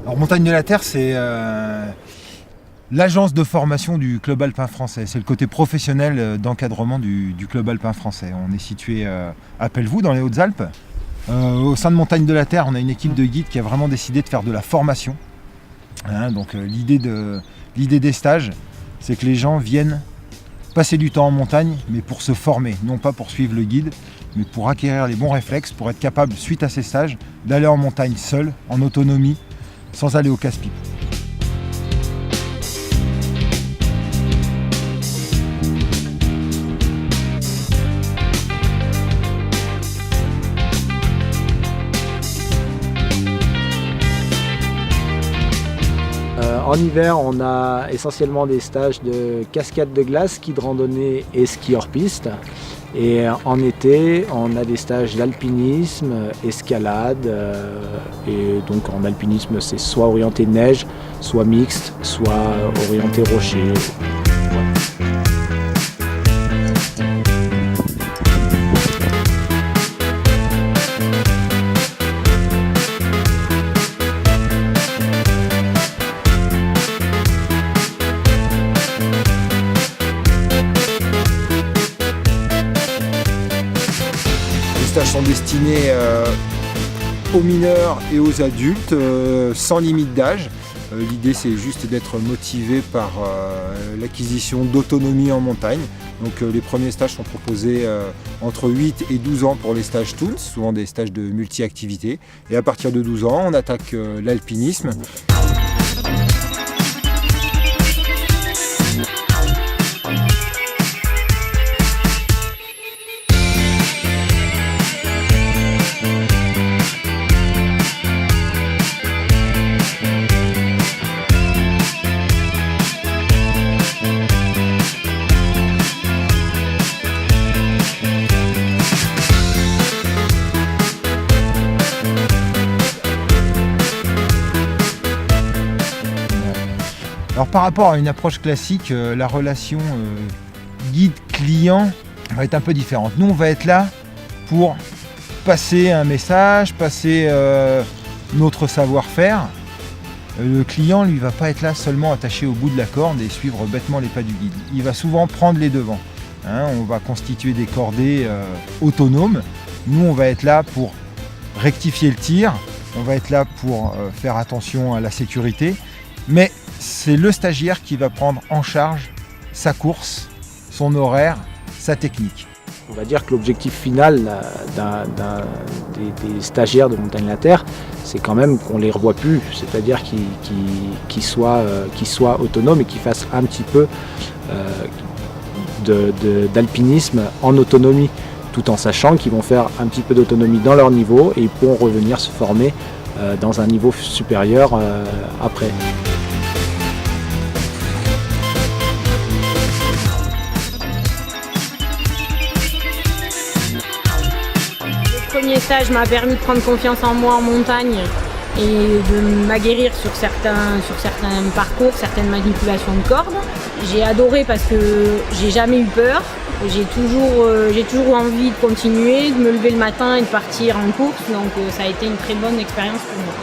Alors Montagne de la Terre, c'est l'agence de formation du Club Alpin Français. C'est le côté professionnel d'encadrement du Club Alpin Français. On est situé à Pelvoux, dans les Hautes-Alpes. Au sein de Montagne de la Terre, on a une équipe de guides qui a vraiment décidé de faire de la formation. Donc l'idée des stages, c'est que les gens viennent passer du temps en montagne, mais pour se former, non pas pour suivre le guide, mais pour acquérir les bons réflexes, pour être capable, suite à ces stages, d'aller en montagne seul, en autonomie, sans aller au casse-pipe. En hiver, on a essentiellement des stages de cascade de glace, ski de randonnée et ski hors piste. Et en été, on a des stages d'alpinisme, escalade. Et donc en alpinisme, c'est soit orienté neige, soit mixte, soit orienté rocher. Les stages sont destinés aux mineurs et aux adultes, sans limite d'âge. L'idée, c'est juste d'être motivé par l'acquisition d'autonomie en montagne. Donc les premiers stages sont proposés entre 8 et 12 ans pour les stages Tools, souvent des stages de multi-activités. Et à partir de 12 ans, on attaque l'alpinisme. Alors par rapport à une approche classique, la relation guide-client va être un peu différente. Nous, on va être là pour passer un message, passer notre savoir-faire. Le client, lui, va pas être là seulement attaché au bout de la corde et suivre bêtement les pas du guide. Il va souvent prendre les devants. On va constituer des cordées autonomes. Nous, on va être là pour rectifier le tir. On va être là pour faire attention à la sécurité. Mais c'est le stagiaire qui va prendre en charge sa course, son horaire, sa technique. On va dire que l'objectif final des stagiaires de Montagne de la Terre, c'est quand même qu'on ne les revoie plus, c'est-à-dire qu'ils soient autonomes et qu'ils fassent un petit peu d'alpinisme en autonomie, tout en sachant qu'ils vont faire un petit peu d'autonomie dans leur niveau et ils pourront revenir se former dans un niveau supérieur après. Le premier stage m'a permis de prendre confiance en moi en montagne et de m'aguerrir sur certains parcours, certaines manipulations de cordes. J'ai adoré parce que j'ai jamais eu peur. J'ai toujours envie de continuer, de me lever le matin et de partir en course. Donc ça a été une très bonne expérience pour moi.